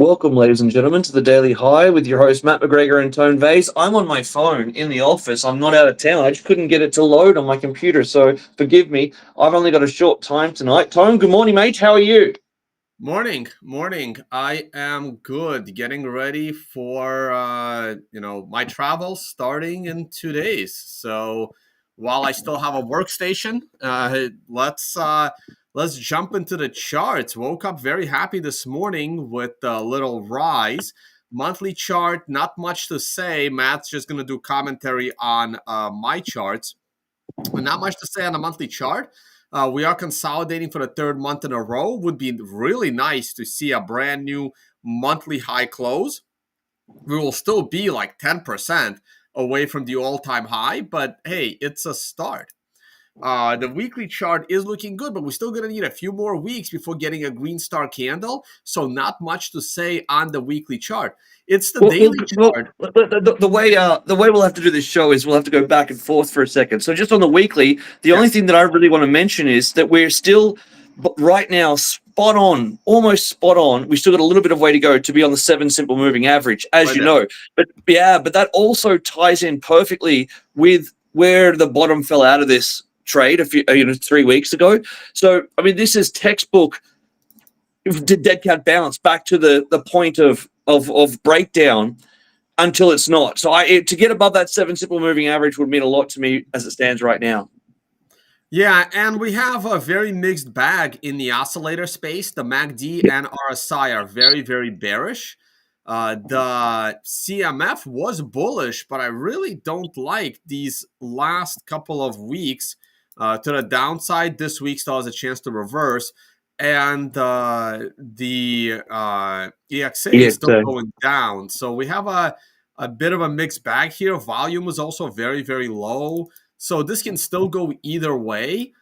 welcome, ladies and gentlemen, to the Daily High with your host, Matt McGregor and Tone Vase. I'm on my phone in the office. I'm not out of town. I just couldn't get it to load on my computer, so forgive me. I've only got a short time tonight. Tone, good morning, mate. How are you? Morning. I am good. Getting ready for my travel starting in 2 days. So while I still have a workstation, let's jump into the charts. Woke up very happy this morning with a little rise. Monthly chart, not much to say. Matt's just gonna do commentary on my charts. Not much to say on the monthly chart. We are consolidating for the third month in a row. Would be really nice to see a brand new monthly high close. We will still be like 10% away from the all-time high, but hey, it's a start. The weekly chart is looking good, but we're still going to need a few more weeks before getting a green star candle. So not much to say on the weekly chart. It's the Well, well, daily well chart. the way we'll have to do this show is we'll have to go back and forth for a second. So just on the weekly, the only Yes. thing that I really want to mention is that we're still right now spot on, almost spot on. We still got a little bit of way to go to be on the 7 simple moving average, as Right you there. know. But yeah, but that also ties in perfectly with where the bottom fell out of this trade a few 3 weeks ago. So I mean, this is textbook did dead cat bounce back to the point of breakdown until it's not. So to get above that 7 simple moving average would mean a lot to me as it stands right now. Yeah, and we have a very mixed bag in the oscillator space. The MACD and RSI are very, very bearish. The CMF was bullish, but I really don't like these last couple of weeks to the downside. This week still has a chance to reverse. And the EXA is Yeah, still so going down. So we have a bit of a mixed bag here. Volume was also very, very low. So this can still go either way.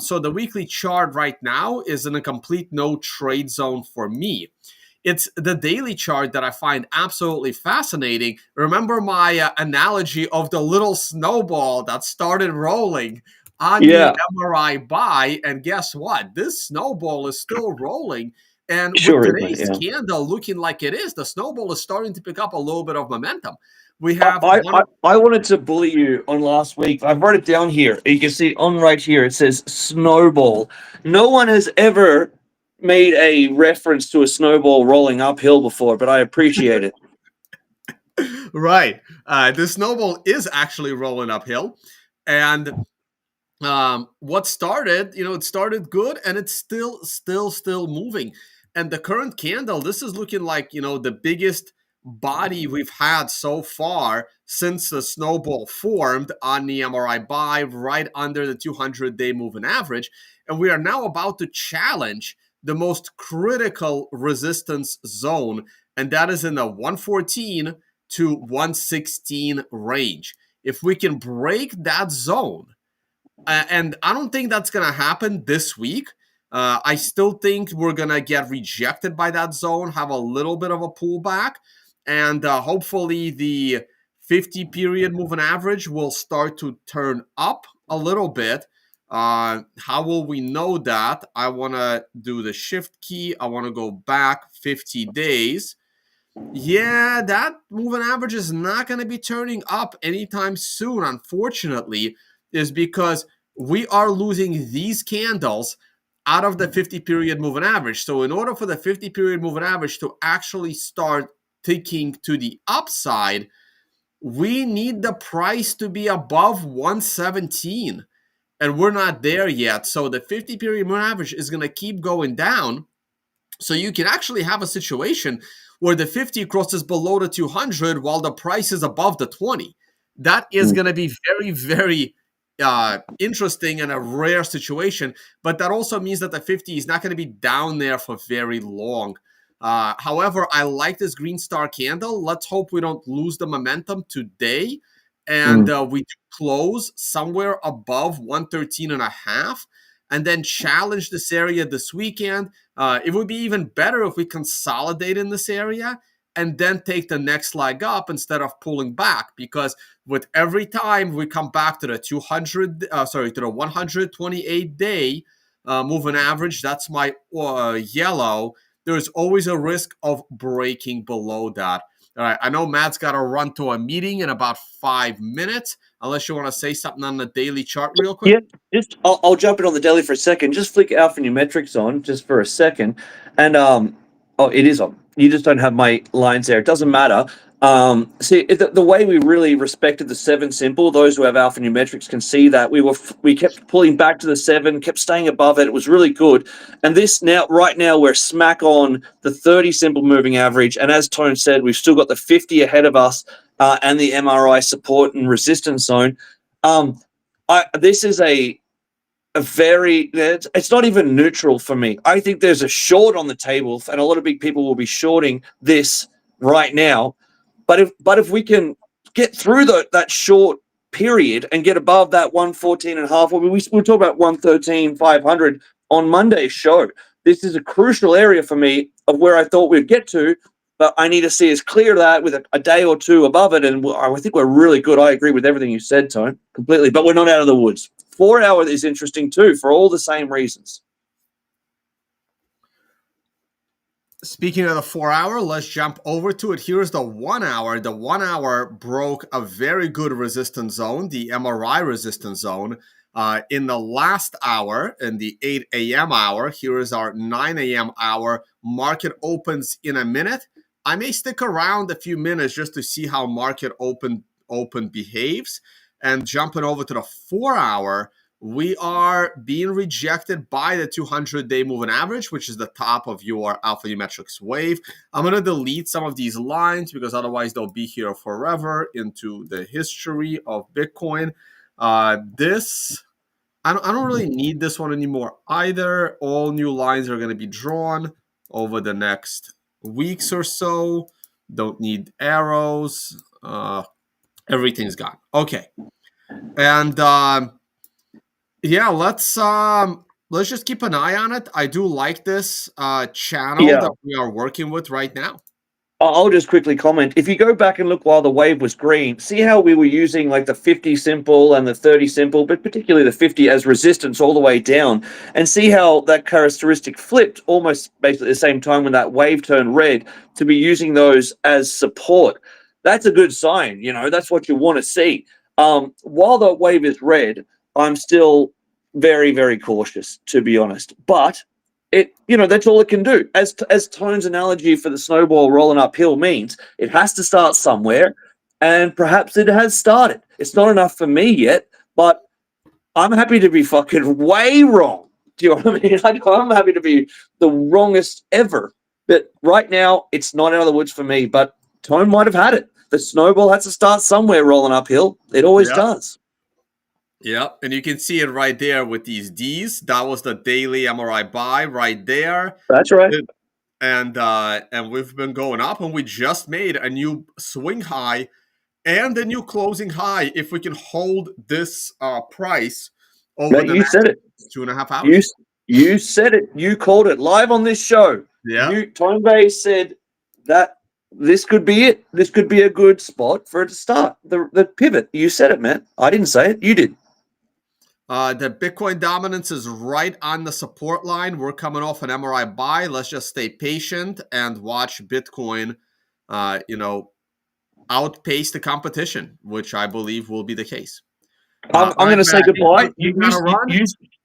So the weekly chart right now is in a complete no trade zone for me. It's the daily chart that I find absolutely fascinating. Remember my analogy of the little snowball that started rolling on the yeah, MRI buy, and guess what? This snowball is still rolling. And with sure is, mate. today's Yeah. candle looking like it is, the snowball is starting to pick up a little bit of momentum. We I, have I, one I of I wanted to bully you on last week. I wrote it down here. You can see on right here. It says snowball. No one has ever made a reference to a snowball rolling uphill before, but I appreciate it. right. The snowball is actually rolling uphill, and what started, it started good, and it's still moving. And the current candle, this is looking like the biggest body we've had so far since the snowball formed on the MRI buy, right under the 200-day moving average, and we are now about to challenge the most critical resistance zone, and that is in the 114 to 116 range. If we can break that zone, and I don't think that's going to happen this week. I still think we're going to get rejected by that zone, have a little bit of a pullback, and hopefully the 50 period moving average will start to turn up a little bit. How will we know that? I want to do the shift key. I want to go back 50 days. Yeah, that moving average is not going to be turning up anytime soon, unfortunately, is because we are losing these candles out of the 50 period moving average. So, in order for the 50 period moving average to actually start ticking to the upside, we need the price to be above 117. And we're not there yet. So, the 50 period moving average is going to keep going down. So you can actually have a situation where the 50 crosses below the 200 while the price is above the 20. That is going to be very, very interesting and a rare situation. But that also means that the 50 is not going to be down there for very long. However, I like this green star candle. Let's hope we don't lose the momentum today. And Mm. we do close somewhere above 113 and a half and then challenge this area this weekend. It would be even better if we consolidate in this area and then take the next leg up instead of pulling back. Because with every time we come back to the to the 128 day moving average, that's my yellow. there's always a risk of breaking below that. All right, I know Matt's got to run to a meeting in about 5 minutes, unless you want to say something on the daily chart real quick. Yeah, just I'll jump in on the daily for a second. Just flick alphanumerics on just for a second, and oh, it is on. You just don't have my lines there. It doesn't matter. See the way we really respected the 7 simple. Those who have alphanumerics can see that we kept pulling back to the 7, kept staying above it. It was really good. And this now, right now, we're smack on the 30 simple moving average. And as Tone said, we've still got the 50 ahead of us, and the MRI support and resistance zone. This is a very, it's not even neutral for me. I think there's a short on the table, and a lot of big people will be shorting this right now. But if we can get through that short period and get above that 114.5, we'll talk about 113.500 on Monday's show. This is a crucial area for me of where I thought we'd get to, but I need to see us clear that with a day or two above it, and I think we're really good. I agree with everything you said, Tone, completely, but we're not out of the woods. 4 hour is interesting too, for all the same reasons. Speaking of the 4 hour, let's jump over to it. Here's the 1 hour. The 1 hour broke a very good resistance zone, the MRI resistance zone. In the last hour, in the 8 a.m. hour, here is our 9 a.m. hour. Market opens in a minute. I may stick around a few minutes just to see how market open behaves. And jumping over to the 4 hour, we are being rejected by the 200-day moving average, which is the top of your alphanumerics wave. I'm going to delete some of these lines because otherwise they'll be here forever into the history of Bitcoin. This, I don't really need this one anymore either. All new lines are going to be drawn over the next weeks or so. Don't need arrows. Everything's gone. Okay. And yeah, let's just keep an eye on it. I do like this channel that we are working with right now. I'll just quickly comment. If you go back and look while the wave was green, see how we were using like the 50 simple and the 30 simple, but particularly the 50 as resistance all the way down, and see how that characteristic flipped almost basically at the same time when that wave turned red to be using those as support. That's a good sign. That's what you want to see. While the wave is red, I'm still very, very cautious, to be honest. But that's all it can do. As Tone's analogy for the snowball rolling uphill means, it has to start somewhere, and perhaps it has started. It's not enough for me yet, but I'm happy to be fucking way wrong. Do you know what I mean? I'm happy to be the wrongest ever. But right now, it's not out of the woods for me, but Tone might have had it. The snowball has to start somewhere rolling uphill. It always does. Yeah, and you can see it right there with these Ds. That was the daily MRI buy right there. That's right. And we've been going up, and we just made a new swing high and a new closing high if we can hold this price over the next 2.5 hours. You said it. You called it live on this show. Yeah. Tone Bay said that this could be it. This could be a good spot for it to start. The pivot. You said it, man. I didn't say it. You did. The Bitcoin dominance is right on the support line. We're coming off an MRI buy. Let's just stay patient and watch Bitcoin, outpace the competition, which I believe will be the case. I'm going to say goodbye.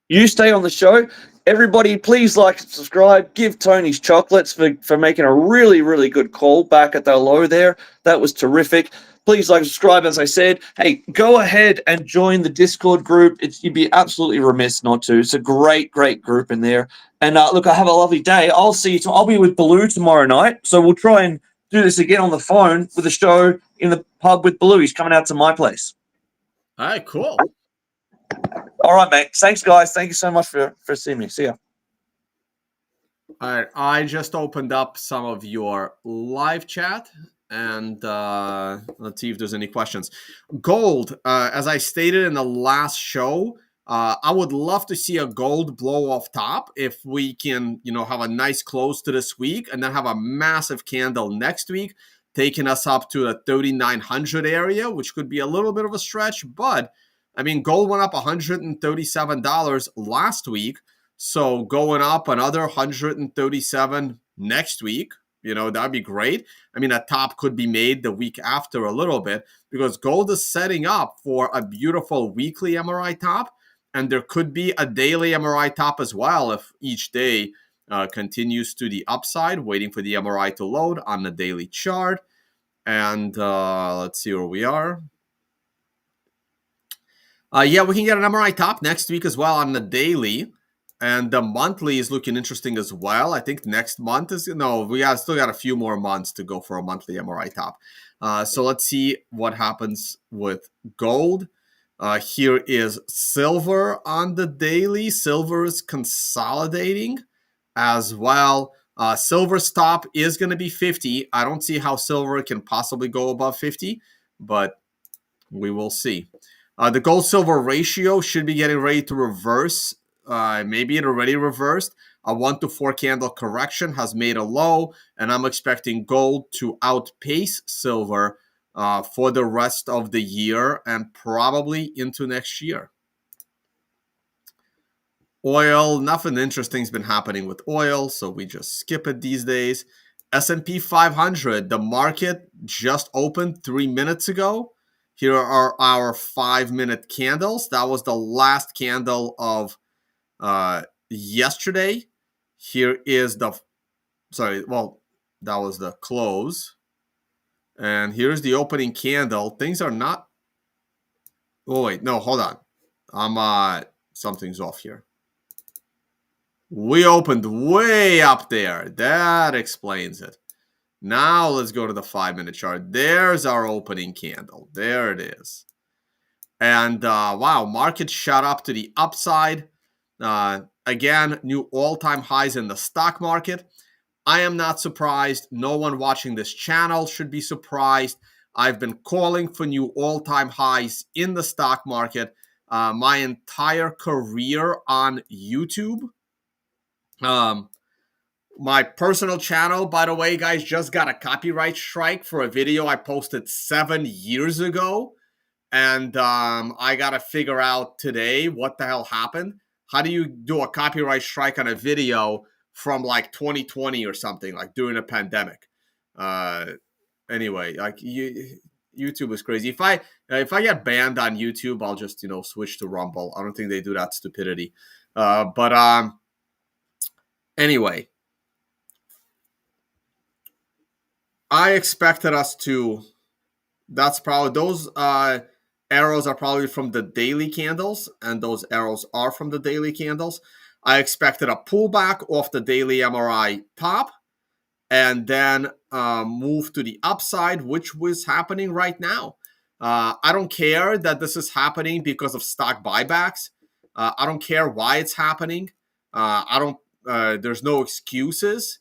You stay on the show. Everybody, please like and subscribe. Give Tony's chocolates for making a really, really good call back at the low there. That was terrific. Please like and subscribe, as I said. Hey, go ahead and join the Discord group. You'd be absolutely remiss not to. It's a great, great group in there. And look, I have a lovely day. I'll see you. I'll be with Baloo tomorrow night. So we'll try and do this again on the phone with a show in the pub with Baloo. He's coming out to my place. All right, cool. All right, mate. Thanks, guys. Thank you so much for seeing me. See ya. All right, I just opened up some of your live chat, and let's see if there's any questions. Gold, as I stated in the last show, I would love to see a gold blow off top if we can, have a nice close to this week and then have a massive candle next week, taking us up to the 3,900 area, which could be a little bit of a stretch. But, gold went up $137 last week. So going up another 137 next week, that'd be great. I mean, a top could be made the week after a little bit, because gold is setting up for a beautiful weekly MRI top, and there could be a daily MRI top as well if each day continues to the upside, waiting for the MRI to load on the daily chart. And let's see where we are. Yeah, we can get an MRI top next week as well on the daily. And the monthly is looking interesting as well. I think next month is, no, we still got a few more months to go for a monthly MRI top. So let's see what happens with gold. Here is silver on the daily. Silver is consolidating as well. Silver stop is going to be 50. I don't see how silver can possibly go above 50, but we will see. The gold-silver ratio should be getting ready to reverse. Maybe it already reversed. A 1 to 4 candle correction has made a low, and I'm expecting gold to outpace silver for the rest of the year and probably into next year. Oil, nothing interesting has been happening with oil, so we just skip it these days. S&P 500, the market just opened 3 minutes ago. Here are our 5-minute candles. That was the last candle of yesterday. Here is the, that was the close. And here's the opening candle. Things are not, oh wait, no, hold on. Something's off here. We opened way up there. That explains it. Now let's go to the 5-minute chart. There's our opening candle. There it is. And wow, market shot up to the upside. Again, new all-time highs in the stock market. I am not surprised. No one watching this channel should be surprised. I've been calling for new all-time highs in the stock market my entire career on YouTube. My personal channel, by the way, guys, just got a copyright strike for a video I posted 7 years ago. And I got to figure out today what the hell happened. How do you do a copyright strike on a video from like 2020 or something, like during a pandemic? Anyway, like YouTube is crazy. If I get banned on YouTube, I'll just, switch to Rumble. I don't think they do that stupidity. But anyway, I expected us to, that's probably, those arrows are probably from the daily candles, and those arrows are from the daily candles. I expected a pullback off the daily MRI top, and then move to the upside, which was happening right now. I don't care that this is happening because of stock buybacks. I don't care why it's happening. There's no excuses.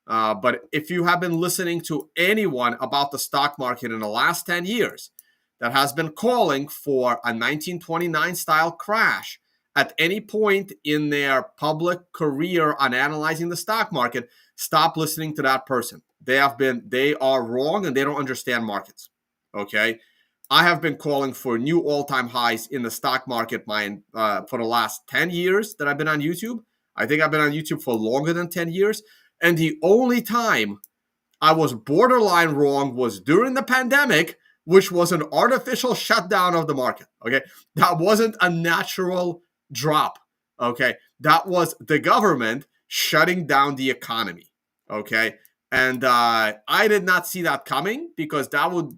But if you have been listening to anyone about the stock market in the last 10 years that has been calling for a 1929 style crash at any point in their public career on analyzing the stock market, stop listening to that person. They are wrong, and they don't understand markets. Okay. I have been calling for new all-time highs in the stock market for the last 10 years that I've been on YouTube. I think I've been on YouTube for longer than 10 years. And the only time I was borderline wrong was during the pandemic, which was an artificial shutdown of the market. Okay. That wasn't a natural drop. Okay. That was the government shutting down the economy. Okay. And I did not see that coming, because that was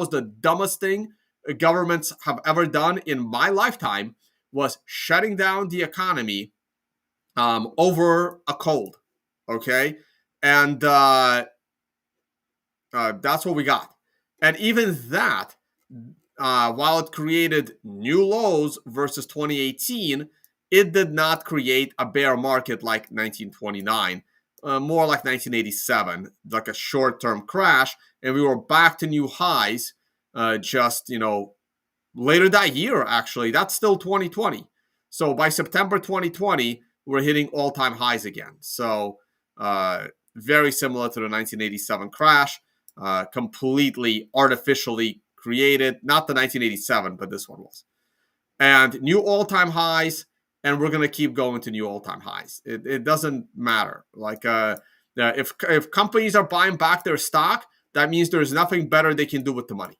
the dumbest thing governments have ever done in my lifetime, was shutting down the economy over a cold. Okay. And that's what we got. And even that, while it created new lows versus 2018, it did not create a bear market like 1929, more like 1987, like a short-term crash. And we were back to new highs just, later that year, actually. That's still 2020. So by September 2020, we're hitting all-time highs again. So very similar to the 1987 crash, completely artificially created. Not the 1987, but this one was. And new all-time highs, and we're going to keep going to new all-time highs. It doesn't matter. Like If companies are buying back their stock, that means there's nothing better they can do with the money.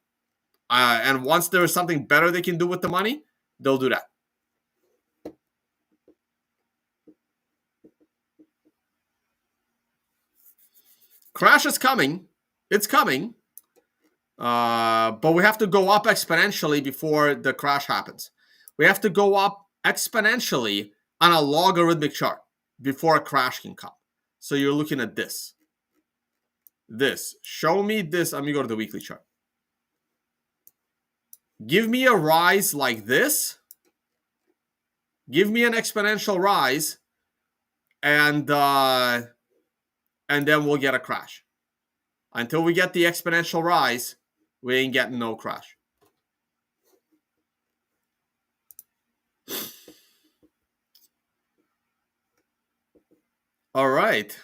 And once there is something better they can do with the money, they'll do that. Crash is coming. It's coming. But we have to go up exponentially before the crash happens. We have to go up exponentially on a logarithmic chart before a crash can come. So you're looking at this. Show me this. Let me go to the weekly chart. Give me a rise like this. Give me an exponential rise. And then we'll get a crash. Until we get the exponential rise, we ain't getting no crash. All right.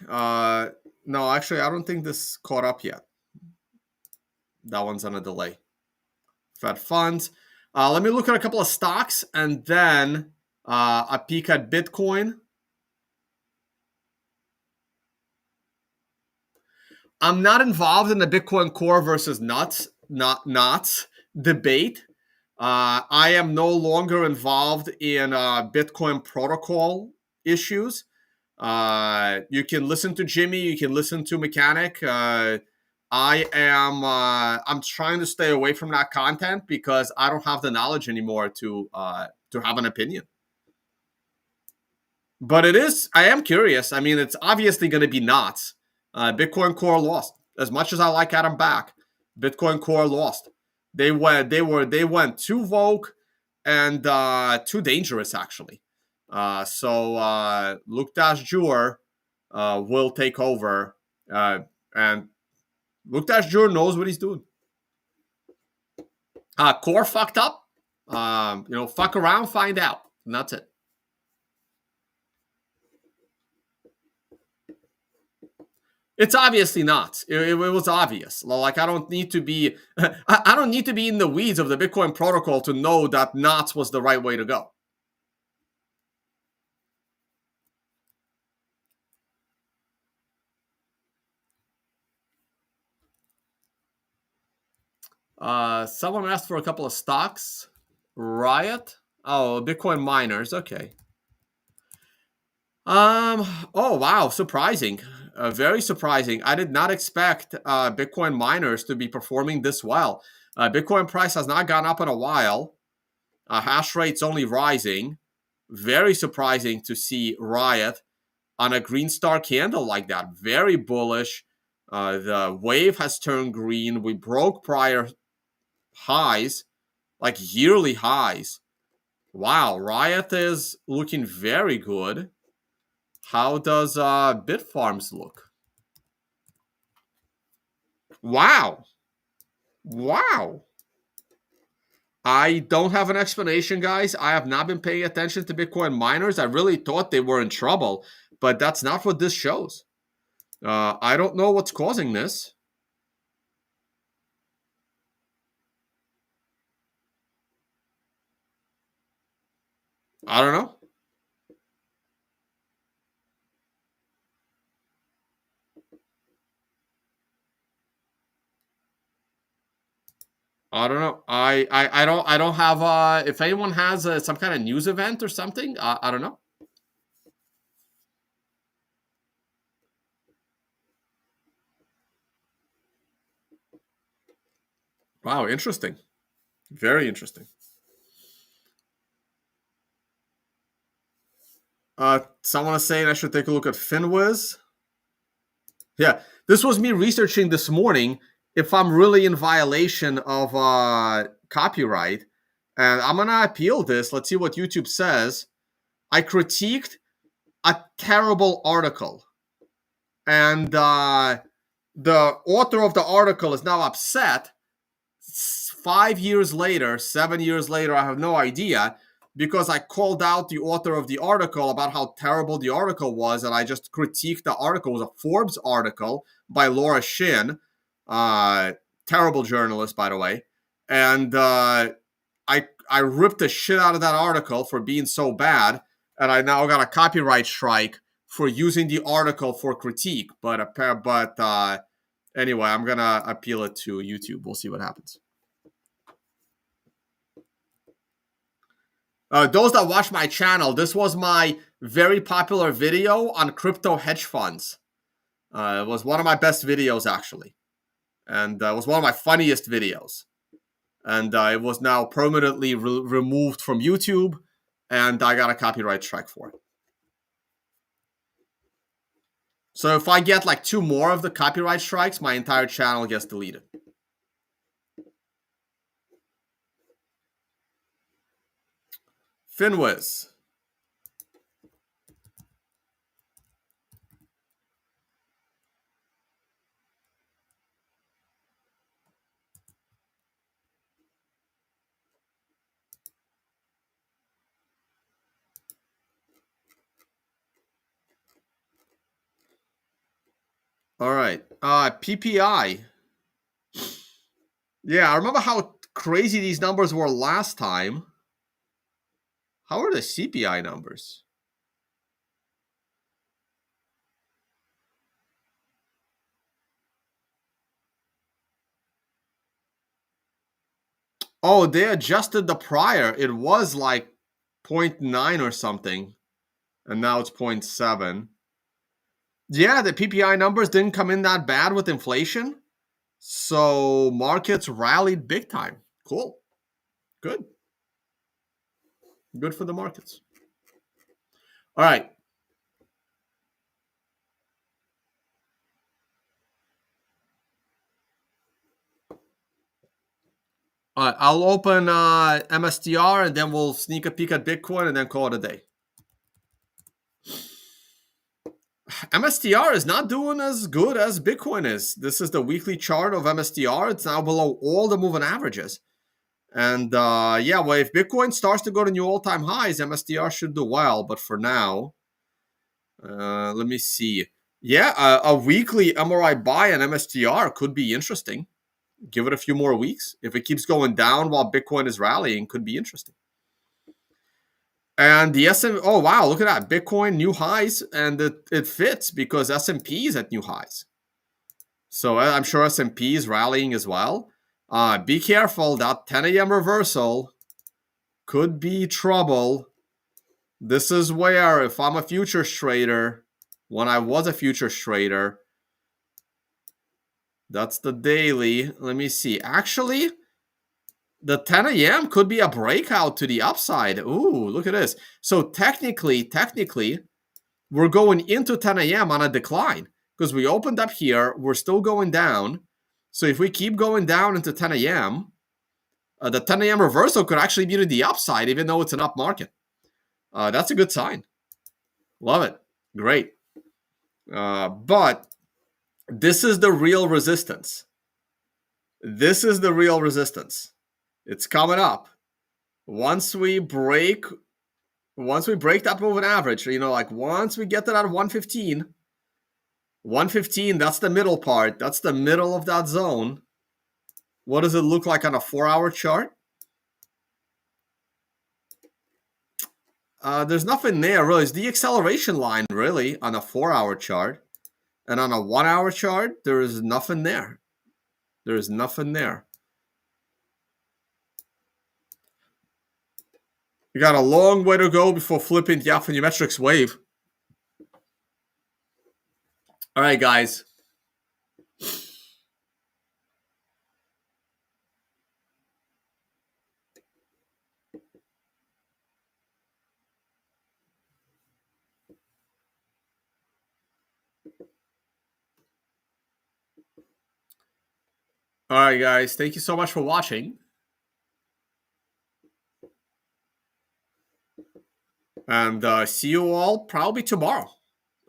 No, actually, I don't think this caught up yet. That one's on a delay. Fed funds. Let me look at a couple of stocks and then a peek at Bitcoin. I'm not involved in the Bitcoin Core versus NOTs debate. I am no longer involved in Bitcoin protocol issues. You can listen to Jimmy. You can listen to Mechanic. I'm trying to stay away from that content because I don't have the knowledge anymore to have an opinion. But I am curious. I mean, it's obviously going to be NOTs. Bitcoin Core lost. As much as I like Adam Back, Bitcoin Core lost. They went too vogue and too dangerous, actually. So Luke Dash-Jur will take over, and Luke Dash-Jur knows what he's doing. Core fucked up. Fuck around, find out, and that's it. It's obviously not. It was obvious. Like, I don't need to be I don't need to be in the weeds of the Bitcoin protocol to know that NOTs was the right way to go. Someone asked for a couple of stocks. Riot. Oh, Bitcoin miners. Okay. Oh, wow. Surprising. Very surprising. I did not expect Bitcoin miners to be performing this well. Bitcoin price has not gone up in a while. Hash rate's only rising. Very surprising to see Riot on a green star candle like that. Very bullish. The wave has turned green. We broke prior highs, like yearly highs. Wow, Riot is looking very good. How does Bitfarms look? Wow. I don't have an explanation, guys. I have not been paying attention to Bitcoin miners. I really thought they were in trouble, but that's not what this shows. I don't know what's causing this. I don't know. I don't know. I don't have. If anyone has some kind of news event or something, I don't know. Wow, interesting. Very interesting. Someone is saying I should take a look at Finwiz. Yeah, this was me researching this morning if I'm really in violation of copyright. And I'm going to appeal this. Let's see what YouTube says. I critiqued a terrible article. And the author of the article is now upset 5 years later, 7 years later, I have no idea, because I called out the author of the article about how terrible the article was, and I just critiqued the article. It was a Forbes article by Laura Shin, terrible journalist, by the way, and I ripped the shit out of that article for being so bad, and I now got a copyright strike for using the article for critique. But anyway, I'm gonna appeal it to YouTube. We'll see what happens. Those that watch my channel, this was my very popular video on crypto hedge funds. It was one of my best videos, actually. And it was one of my funniest videos. And it was now permanently removed from YouTube. And I got a copyright strike for it. So if I get like 2 more of the copyright strikes, my entire channel gets deleted. Finwiz. All right. PPI. Yeah, I remember how crazy these numbers were last time. How are the CPI numbers? Oh, they adjusted the prior. It was like 0.9 or something. And now it's 0.7. Yeah, the PPI numbers didn't come in that bad with inflation. So markets rallied big time. Cool. Good. Good for the markets. All right. All right, I'll open MSTR and then we'll sneak a peek at Bitcoin and then call it a day. MSTR is not doing as good as Bitcoin is. This is the weekly chart of MSTR. It's now below all the moving averages. And yeah, well, if Bitcoin starts to go to new all-time highs, MSTR should do well. But for now, let me see. Yeah, a weekly MRI buy on MSTR could be interesting. Give it a few more weeks. If it keeps going down while Bitcoin is rallying, could be interesting. And the S&P, oh wow, look at that. Bitcoin new highs, and it fits because S&P is at new highs. So I'm sure S&P is rallying as well. Be careful, that 10 a.m. reversal could be trouble. This is where, if I'm a futures trader, when I was a futures trader, that's the daily. Let me see. Actually, the 10 a.m. could be a breakout to the upside. Ooh, look at this. So technically, we're going into 10 a.m. on a decline because we opened up here. We're still going down. So if we keep going down into 10 a.m., the 10 a.m. reversal could actually be to the upside, even though it's an up market. That's a good sign. Love it. Great. But this is the real resistance. This is the real resistance. It's coming up. Once we break that moving average, you know, like once we get to that 115, that's the middle part. That's the middle of that zone. What does it look like on a 4-hour chart? There's nothing there, really. It's the acceleration line, really, on a 4-hour chart. And on a 1-hour chart, there is nothing there. There is nothing there. We got a long way to go before flipping the alphanumerics wave. All right, guys. All right, guys. Thank you so much for watching. And see you all probably tomorrow.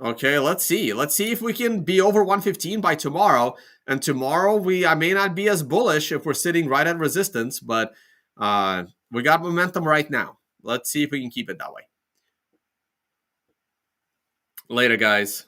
Okay, let's see. Let's see if we can be over 115 by tomorrow. And tomorrow, I may not be as bullish if we're sitting right at resistance, but we got momentum right now. Let's see if we can keep it that way. Later, guys.